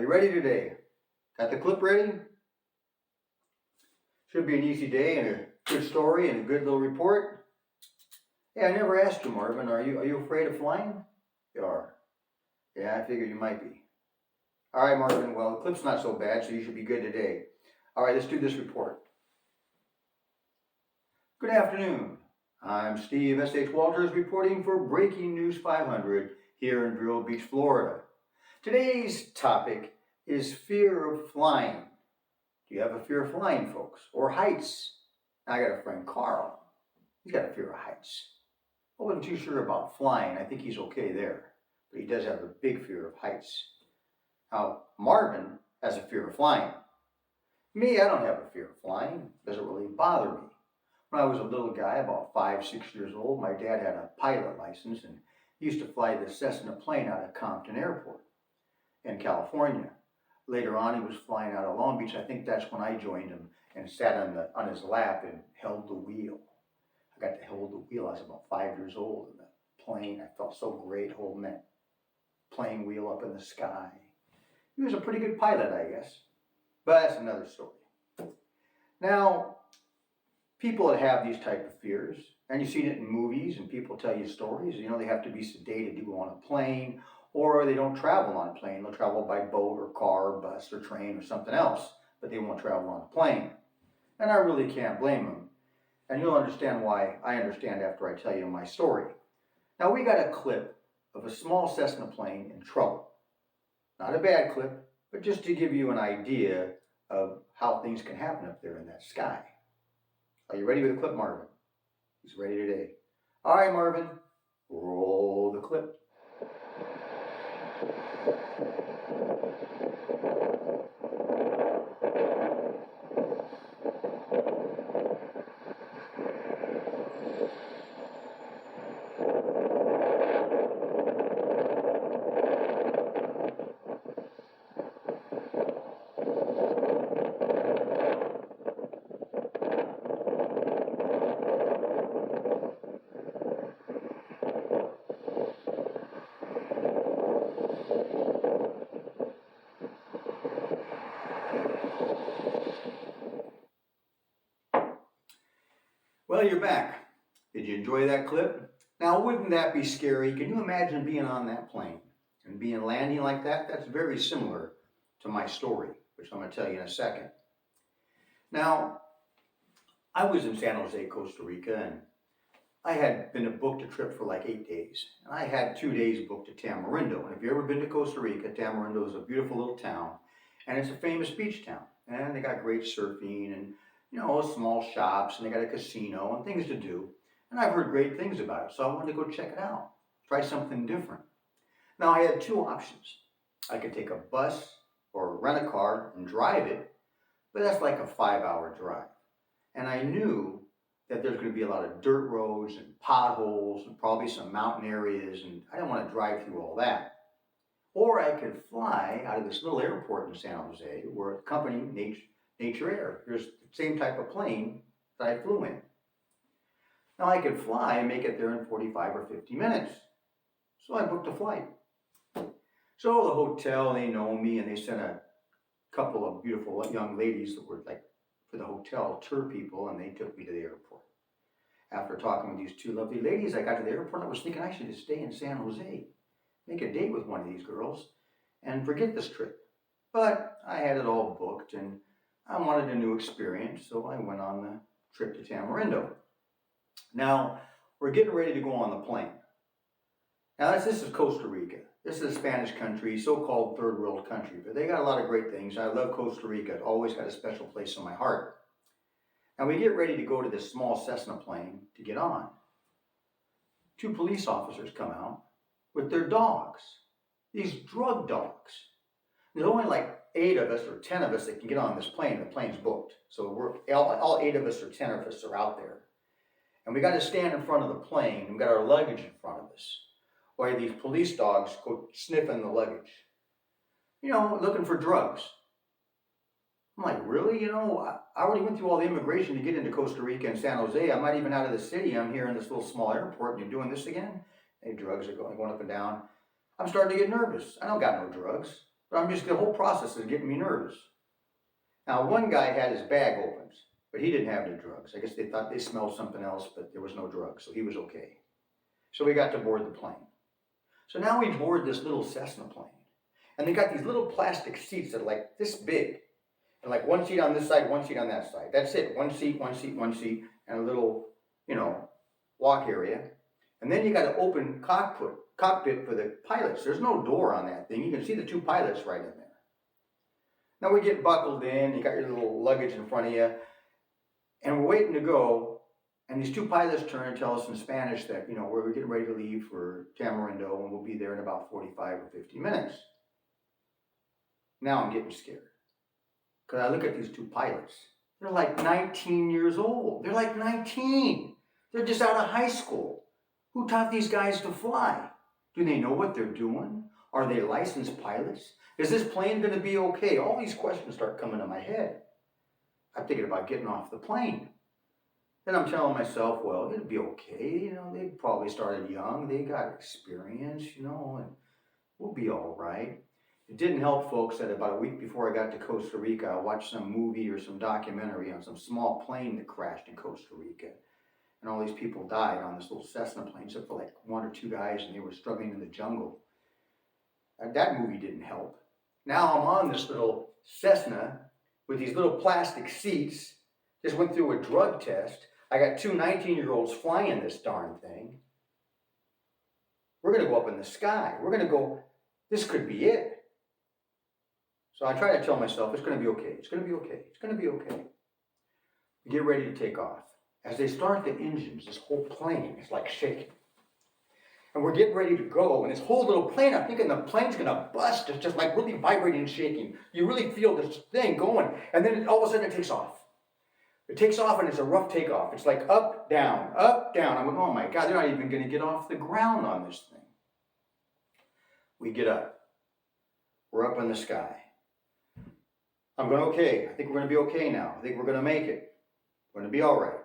you ready today? Got the clip ready? Should be an easy day and a good story and a good little report. Hey, I never asked you, Marvin, are you afraid of flying? You are. Yeah, I figured you might be. All right, Marvin, well, the clip's not so bad, so you should be good today. All right, let's do this report. Good afternoon. I'm Steve S.H. Walters reporting for Breaking News 500 here in Vero Beach, Florida. Today's topic is fear of flying. Do you have a fear of flying, folks? Or heights? I got a friend, Carl. He's got a fear of heights. I wasn't too sure about flying. I think he's okay there. But he does have a big fear of heights. Now, Marvin has a fear of flying. Me, I don't have a fear of flying. It doesn't really bother me. When I was a little guy, about 5, 6 years old, my dad had a pilot license and he used to fly the Cessna plane out of Compton Airport in California. Later on, he was flying out of Long Beach. I think that's when I joined him and sat on his lap and held the wheel. I got to hold the wheel. I was about 5 years old in the plane. I felt so great holding that plane wheel up in the sky. He was a pretty good pilot, I guess. But that's another story. Now, people that have these type of fears, and you've seen it in movies and people tell you stories, they have to be sedated to go on a plane, or they don't travel on a plane. They'll travel by boat or car or bus or train or something else, but they won't travel on a plane. And I really can't blame them. And you'll understand why I understand after I tell you my story. Now, we got a clip of a small Cessna plane in trouble. Not a bad clip, but just to give you an idea of how things can happen up there in that sky. Are you ready with the clip, Marvin? He's ready today. All right, Marvin, roll the clip. Well, you're back. Did you enjoy that clip? Now, wouldn't that be scary? Can you imagine being on that plane and being landing like that? That's very similar to my story, which I'm going to tell you in a second. Now, I was in San Jose, Costa Rica, and I had been booked a trip for like 8 days. And I had 2 days booked to Tamarindo. And if you've ever been to Costa Rica, Tamarindo is a beautiful little town, and it's a famous beach town. And they got great surfing and small shops, and they got a casino and things to do. And I've heard great things about it, so I wanted to go check it out, try something different. Now, I had two options. I could take a bus or rent a car and drive it, but that's like a 5-hour drive. And I knew that there's going to be a lot of dirt roads and potholes and probably some mountain areas, and I didn't want to drive through all that. Or I could fly out of this little airport in San Jose where a company, Nature Air. There's the same type of plane that I flew in. Now I could fly and make it there in 45 or 50 minutes. So I booked a flight. So the hotel, they know me, and they sent a couple of beautiful young ladies that were like for the hotel tour people, and they took me to the airport. After talking with these two lovely ladies, I got to the airport. I was thinking I should just stay in San Jose, make a date with one of these girls, and forget this trip. But I had it all booked, and I wanted a new experience, so I went on the trip to Tamarindo. Now, we're getting ready to go on the plane. Now, this is Costa Rica. This is a Spanish country, so-called third world country, but they got a lot of great things. I love Costa Rica. It's always got a special place in my heart. And we get ready to go to this small Cessna plane to get on. 2 police officers come out with their dogs, these drug dogs. There's only like 8 of us or 10 of us that can get on this plane. The plane's booked. So we're all 8 of us or 10 of us are out there. And we got to stand in front of the plane, and we got our luggage in front of us, while these police dogs go sniffing the luggage, looking for drugs. I'm like, really? I already went through all the immigration to get into Costa Rica and San Jose. I'm not even out of the city. I'm here in this little small airport, and you're doing this again? Hey, drugs are going up and down. I'm starting to get nervous. I don't got no drugs, But the whole process is getting me nervous. Now, one guy had his bag opened, but he didn't have any drugs. I guess they thought they smelled something else, but there was no drugs, so he was okay. So we got to board the plane. So now we board this little Cessna plane. And they got these little plastic seats that are like this big. And like one seat on this side, one seat on that side. That's it. One seat, one seat, one seat, and a little, walk area. And then you got an open cockpit for the pilots. There's no door on that thing. You can see the two pilots right in there. Now we get buckled in. You got your little luggage in front of you. And we're waiting to go. And these two pilots turn and tell us in Spanish that, we're getting ready to leave for Tamarindo and we'll be there in about 45 or 50 minutes. Now I'm getting scared. Because I look at these two pilots. They're like 19 years old. They're like 19. They're just out of high school. Who taught these guys to fly? Do they know what they're doing? Are they licensed pilots? Is this plane going to be okay? All these questions start coming to my head. I'm thinking about getting off the plane. Then I'm telling myself, well, it'll be okay. They probably started young. They got experience, and we'll be all right. It didn't help, folks, that about a week before I got to Costa Rica, I watched some movie or some documentary on some small plane that crashed in Costa Rica. And all these people died on this little Cessna plane, except for like one or two guys, and they were struggling in the jungle. That movie didn't help. Now I'm on this little Cessna with these little plastic seats. Just went through a drug test. I got two 19-year-olds flying this darn thing. We're going to go up in the sky. We're going to go, this could be it. So I try to tell myself, it's going to be okay. It's going to be okay. It's going to be okay. We get ready to take off. As they start the engines, this whole plane is like shaking. And we're getting ready to go. And this whole little plane, I'm thinking the plane's going to bust. It's just like really vibrating and shaking. You really feel this thing going. And then all of a sudden it takes off. It takes off and it's a rough takeoff. It's like up, down, up, down. I'm like, oh my God, they're not even going to get off the ground on this thing. We get up. We're up in the sky. I'm going, okay. I think we're going to be okay now. I think we're going to make it. We're going to be all right.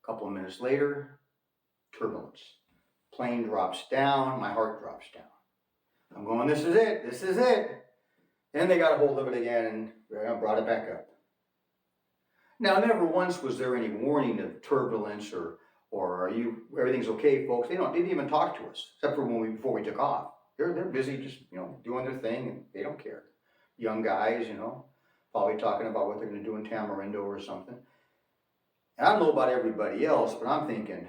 A couple of minutes later, turbulence. Plane drops down. My heart drops down. I'm going, this is it. This is it. And they got a hold of it again and brought it back up. Now, never once was there any warning of turbulence or everything's okay, folks. They didn't even talk to us, except for before we took off. They're busy just, doing their thing, and they don't care. Young guys, probably talking about what they're going to do in Tamarindo or something. And I don't know about everybody else, but I'm thinking,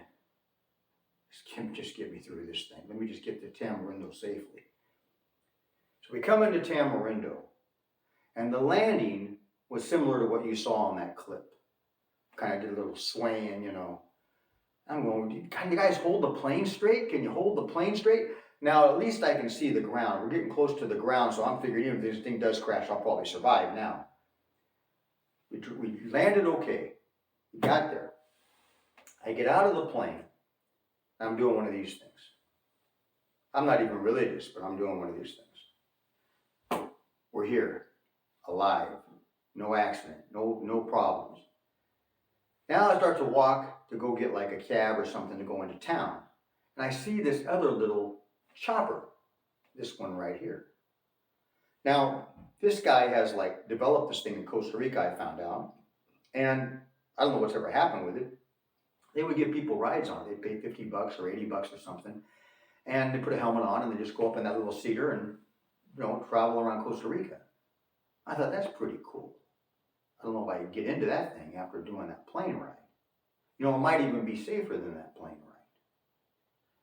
just get me through this thing. Let me just get to Tamarindo safely. So we come into Tamarindo, and the landing was similar to what you saw on that clip. Kind of did a little swaying, I'm going, can you guys hold the plane straight? Can you hold the plane straight? Now, at least I can see the ground. We're getting close to the ground, so I'm figuring even if this thing does crash, I'll probably survive now. We landed okay. We got there. I get out of the plane. I'm doing one of these things. I'm not even religious, but I'm doing one of these things. We're here, alive, no accident, no problems. Now I start to walk to go get like a cab or something to go into town. And I see this other little chopper, this one right here. Now, this guy has developed this thing in Costa Rica, I found out. And I don't know what's ever happened with it. They would give people rides on it. They'd pay $50 or $80 or something. And they put a helmet on and they just go up in that little seater and, travel around Costa Rica. I thought, that's pretty cool. I don't know if I could get into that thing after doing that plane ride. It might even be safer than that plane ride.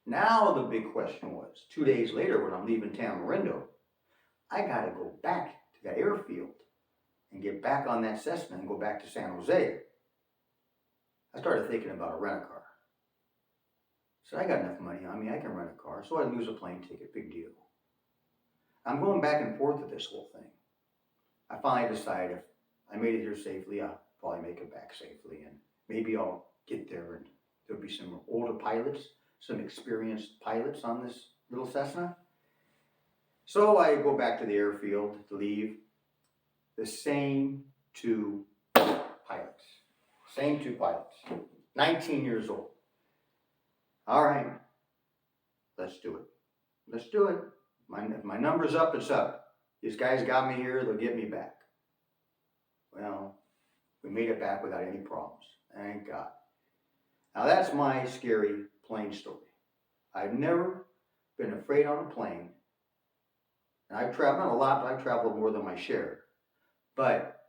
Now the big question was, 2 days later when I'm leaving Tamarindo, I got to go back to that airfield and get back on that Cessna and go back to San Jose. I started thinking about a rent-a-car. So I got enough money on me, I can rent a car, so I lose a plane ticket, big deal. I'm going back and forth with this whole thing. I finally decide if I made it here safely, I'll probably make it back safely, and maybe I'll get there and there'll be some older pilots, some experienced pilots on this little Cessna. So I go back to the airfield to leave. The same two pilots. Same two pilots. 19 years old. All right. Let's do it. Let's do it. If my number's up, it's up. These guys got me here, they'll get me back. Well, we made it back without any problems. Thank God. Now that's my scary plane story. I've never been afraid on a plane. And I've traveled, not a lot, but I've traveled more than my share. But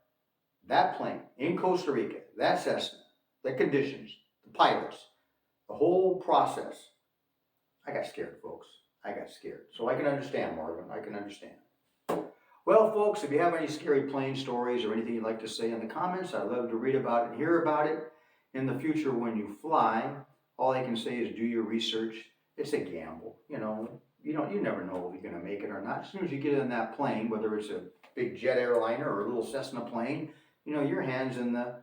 that plane in Costa Rica, that Cessna, the conditions, the pilots, the whole process, I got scared, folks. I got scared. So I can understand, Marvin. I can understand. Well, folks, if you have any scary plane stories or anything you'd like to say in the comments, I'd love to read about it and hear about it. In the future, when you fly, all I can say is do your research. It's a gamble, you know. You never know if you're going to make it or not. As soon as you get in that plane, whether it's a big jet airliner or a little Cessna plane, your hand's in the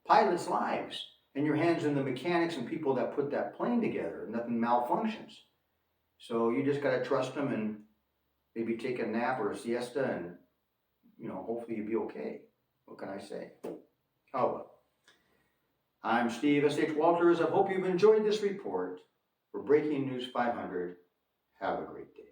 pilot's lives, and your hand's in the mechanics and people that put that plane together. Nothing malfunctions. So you just got to trust them and maybe take a nap or a siesta, and hopefully you'll be okay. What can I say? Oh well. I'm Steve S.H. Walters. I hope you've enjoyed this report for Breaking News 500. Have a great day.